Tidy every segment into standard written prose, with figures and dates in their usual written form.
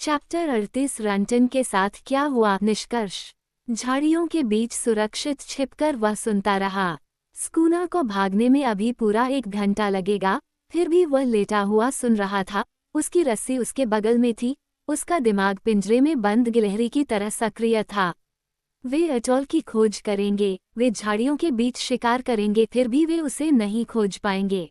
Chapter 38 रंटन के साथ क्या हुआ। निष्कर्ष। झाड़ियों के बीच सुरक्षित छिपकर वह सुनता रहा। स्कूना को भागने में अभी पूरा 1 घंटा लगेगा, फिर भी वह लेटा हुआ सुन रहा था। उसकी रस्सी उसके बगल में थी, उसका दिमाग पिंजरे में बंद गिलहरी की तरह सक्रिय था। वे अटॉल की खोज करेंगे, वे झाड़ियों के बीच शिकार करेंगे, फिर भी वे उसे नहीं खोज पाएंगे।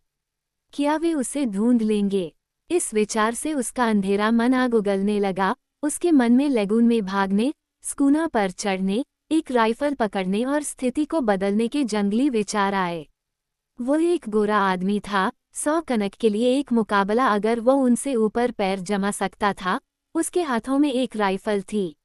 क्या वे उसे ढूंढ लेंगे? इस विचार से उसका अंधेरा मन आग उगलने लगा। उसके मन में लेगून में भागने, स्कूना पर चढ़ने, एक राइफल पकड़ने और स्थिति को बदलने के जंगली विचार आए। वो एक गोरा आदमी था, 100 कनक के लिए एक मुकाबला, अगर वो उनसे ऊपर पैर जमा सकता था। उसके हाथों में एक राइफल थी।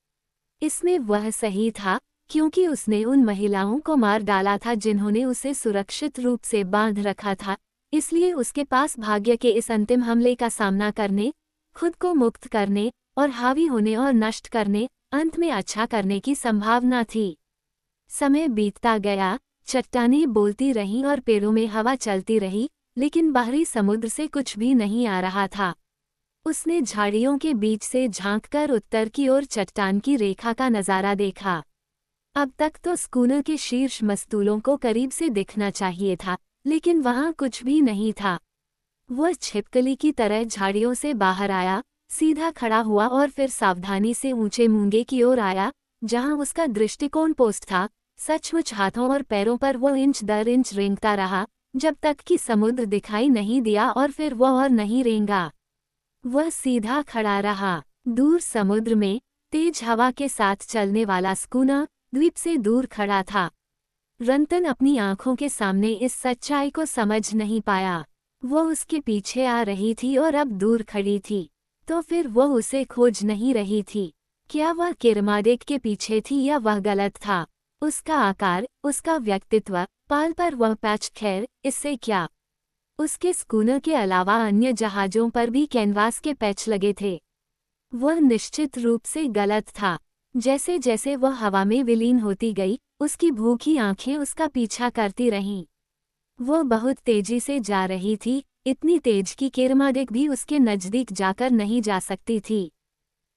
इसमें वह सही था, क्योंकि उसने उन महिलाओं को मार डाला था जिन्होंने उसे सुरक्षित रूप से बांध रखा था। इसलिए उसके पास भाग्य के इस अंतिम हमले का सामना करने, खुद को मुक्त करने और हावी होने और नष्ट करने, अंत में अच्छा करने की संभावना थी। समय बीतता गया, चट्टानें बोलती रहीं और पेड़ों में हवा चलती रही, लेकिन बाहरी समुद्र से कुछ भी नहीं आ रहा था। उसने झाड़ियों के बीच से झांककर उत्तर की ओर चट्टान की रेखा का नजारा देखा। अब तक तो स्कूनर के शीर्ष मस्तूलों को करीब से दिखना चाहिए था, लेकिन वहां कुछ भी नहीं था। वह छिपकली की तरह झाड़ियों से बाहर आया, सीधा खड़ा हुआ और फिर सावधानी से ऊंचे मूंगे की ओर आया, जहां उसका दृष्टिकोण पोस्ट था। सचमुच हाथों और पैरों पर वो इंच दर इंच रेंगता रहा, जब तक कि समुद्र दिखाई नहीं दिया, और फिर वह और नहीं रेंगा। वह सीधा खड़ा रहा। दूर समुद्र में तेज हवा के साथ चलने वाला स्कूना द्वीप से दूर खड़ा था। रंतन अपनी आंखों के सामने इस सच्चाई को समझ नहीं पाया। वो उसके पीछे आ रही थी और अब दूर खड़ी थी, तो फिर वो उसे खोज नहीं रही थी। क्या वह किरमाडेक के पीछे थी या वह गलत था? उसका आकार, उसका व्यक्तित्व, पाल पर वह पैच, खैर इससे क्या। उसके स्कूनर के अलावा अन्य जहाजों पर भी कैनवास के पैच लगे थे। वह निश्चित रूप से गलत था। जैसे जैसे वह हवा में विलीन होती गई, उसकी भूखी आंखें उसका पीछा करती रहीं। वो बहुत तेजी से जा रही थी, इतनी तेज कि किरमाडेक भी उसके नजदीक जाकर नहीं जा सकती थी।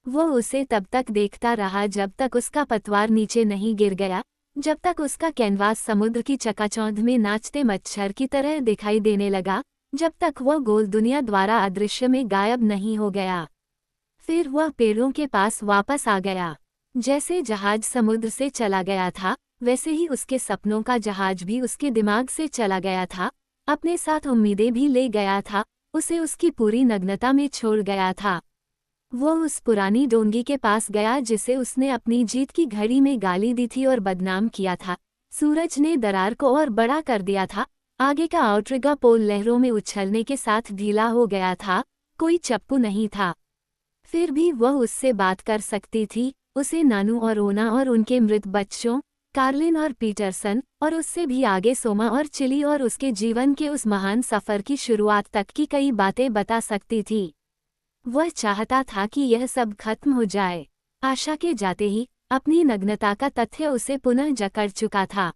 वो उसे तब तक देखता रहा जब तक उसका पतवार नीचे नहीं गिर गया, जब तक उसका कैनवास समुद्र की चकाचौंध में नाचते मच्छर की तरह दिखाई देने लगा, जब तक वह गोल दुनिया द्वारा अदृश्य में गायब नहीं हो गया। फिर वह पेड़ों के पास वापस आ गया। जैसे जहाज समुद्र से चला गया था, वैसे ही उसके सपनों का जहाज भी उसके दिमाग से चला गया था, अपने साथ उम्मीदें भी ले गया था, उसे उसकी पूरी नग्नता में छोड़ गया था। वो उस पुरानी डोंगी के पास गया जिसे उसने अपनी जीत की घड़ी में गाली दी थी और बदनाम किया था। सूरज ने दरार को और बड़ा कर दिया था। आगे का आउटरिगा पोल लहरों में उछलने के साथ ढीला हो गया था, कोई चप्पू नहीं था। फिर भी वह उससे बात कर सकती थी, उसे नानू और ओना और उनके मृत बच्चों, कार्लिन और पीटरसन, और उससे भी आगे सोमा और चिली और उसके जीवन के उस महान सफ़र की शुरुआत तक की कई बातें बता सकती थी। वह चाहता था कि यह सब खत्म हो जाए। आशा के जाते ही अपनी नग्नता का तथ्य उसे पुनः जकड़ चुका था।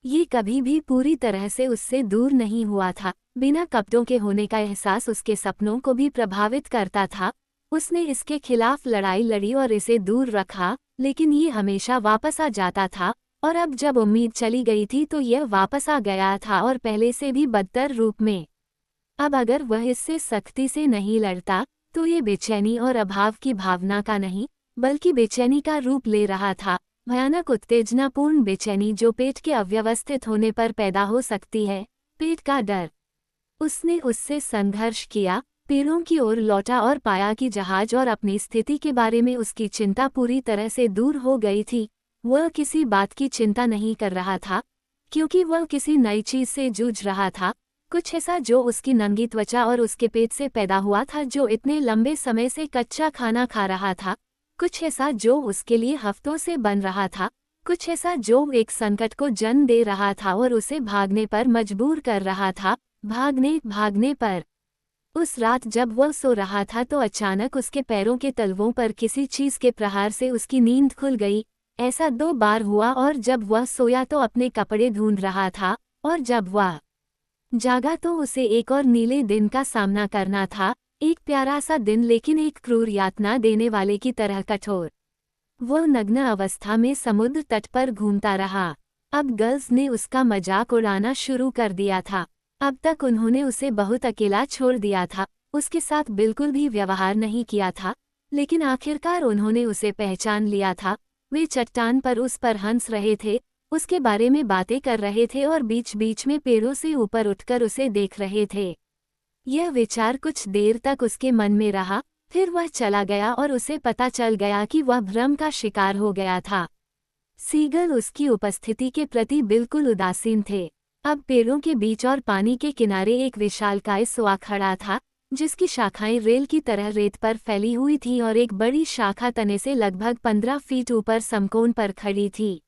ये कभी भी पूरी तरह से उससे दूर नहीं हुआ था। बिना कपड़ों के होने का एहसास उसके सपनों को भी प्रभावित करता था। उसने इसके खिलाफ लड़ाई लड़ी और इसे दूर रखा, लेकिन ये हमेशा वापस आ जाता था, और अब जब उम्मीद चली गई थी तो यह वापस आ गया था, और पहले से भी बदतर रूप में। अब अगर वह इससे सख्ती से नहीं लड़ता तो ये बेचैनी और अभाव की भावना का नहीं, बल्कि बेचैनी का रूप ले रहा था। भयानक उत्तेजनापूर्ण बेचैनी जो पेट के अव्यवस्थित होने पर पैदा हो सकती है, पेट का डर। उसने उससे संघर्ष किया, पेड़ों की ओर लौटा और पाया कि जहाज और अपनी स्थिति के बारे में उसकी चिंता पूरी तरह से दूर हो गई थी। वह किसी बात की चिंता नहीं कर रहा था, क्योंकि वह किसी नई चीज से जूझ रहा था, कुछ ऐसा जो उसकी नंगी त्वचा और उसके पेट से पैदा हुआ था, जो इतने लंबे समय से कच्चा खाना खा रहा था, कुछ ऐसा जो उसके लिए हफ्तों से बन रहा था, कुछ ऐसा जो एक संकट को जन्म दे रहा था और उसे भागने पर मजबूर कर रहा था, भागने पर। उस रात जब वह सो रहा था तो अचानक उसके पैरों के तलवों पर किसी चीज के प्रहार से उसकी नींद खुल गई। ऐसा 2 बार हुआ, और जब वह सोया तो अपने कपड़े ढूंढ रहा था, और जब वह जागा तो उसे एक और नीले दिन का सामना करना था, एक प्यारा सा दिन, लेकिन एक क्रूर यातना देने वाले की तरह कठोर। वो नग्न अवस्था में समुद्र तट पर घूमता रहा। अब गर्ल्स ने उसका मजाक उड़ाना शुरू कर दिया था। अब तक उन्होंने उसे बहुत अकेला छोड़ दिया था, उसके साथ बिल्कुल भी व्यवहार नहीं किया था, लेकिन आखिरकार उन्होंने उसे पहचान लिया था। वे चट्टान पर उस पर हंस रहे थे, उसके बारे में बातें कर रहे थे और बीच बीच में पेड़ों से ऊपर उठकर उसे देख रहे थे। यह विचार कुछ देर तक उसके मन में रहा, फिर वह चला गया और उसे पता चल गया कि वह भ्रम का शिकार हो गया था। सीगल उसकी उपस्थिति के प्रति बिल्कुल उदासीन थे। अब पेड़ों के बीच और पानी के किनारे एक विशालकाय सुआ खड़ा था, जिसकी शाखाएं रेल की तरह रेत पर फैली हुई थीं और एक बड़ी शाखा तने से लगभग 15 फीट ऊपर समकोण पर खड़ी थी।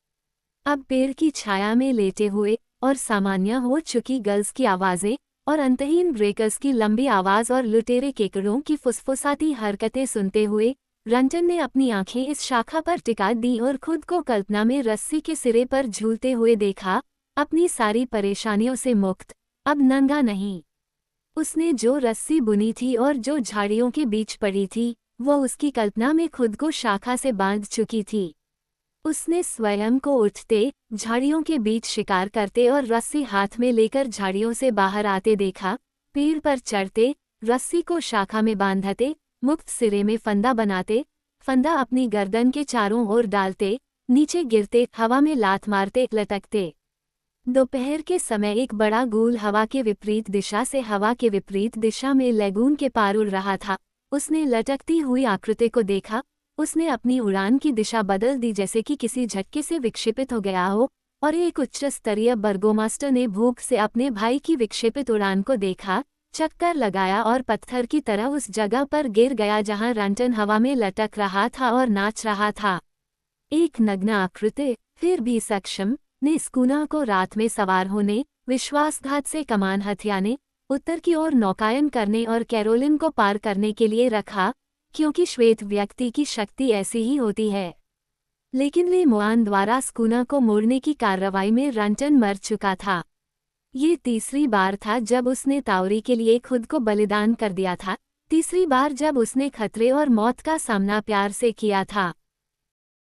अब पेड़ की छाया में लेटे हुए और सामान्य हो चुकी गर्ल्स की आवाज़ें और अंतहीन ब्रेकर्स की लंबी आवाज़ और लुटेरे केकड़ों की फुसफुसाती हरकतें सुनते हुए रंजन ने अपनी आंखें इस शाखा पर टिका दी और खुद को कल्पना में रस्सी के सिरे पर झूलते हुए देखा, अपनी सारी परेशानियों से मुक्त, अब नंगा नहीं। उसने जो रस्सी बुनी थी और जो झाड़ियों के बीच पड़ी थी, वो उसकी कल्पना में खुद को शाखा से बांध चुकी थी। उसने स्वयं को उठते, झाड़ियों के बीच शिकार करते और रस्सी हाथ में लेकर झाड़ियों से बाहर आते देखा, पेड़ पर चढ़ते, रस्सी को शाखा में बांधते, मुक्त सिरे में फंदा बनाते, फंदा अपनी गर्दन के चारों ओर डालते, नीचे गिरते, हवा में लात मारते, लटकते। दोपहर के समय एक बड़ा गूल हवा के विपरीत दिशा से हवा के विपरीत दिशा में लैगून के पार उड़ रहा था। उसने लटकती हुई आकृति को देखा। उसने अपनी उड़ान की दिशा बदल दी, जैसे कि किसी झटके से विक्षेपित हो गया हो, और एक उच्च स्तरीय बर्गोमास्टर ने भूख से अपने भाई की विक्षेपित उड़ान को देखा, चक्कर लगाया और पत्थर की तरह उस जगह पर गिर गया जहां रंटन हवा में लटक रहा था और नाच रहा था। एक नग्न आकृति, फिर भी सक्षम, ने स्कूना को रात में सवार होने, विश्वासघात से कमान हथियाने, उत्तर की ओर नौकायन करने और कैरोलिन को पार करने के लिए रखा, क्योंकि श्वेत व्यक्ति की शक्ति ऐसी ही होती है। लेकिन ले मुआन द्वारा स्कूना को मोड़ने की कार्रवाई में रंटन मर चुका था। ये तीसरी बार था जब उसने ताउरी के लिए खुद को बलिदान कर दिया था, तीसरी बार जब उसने खतरे और मौत का सामना प्यार से किया था।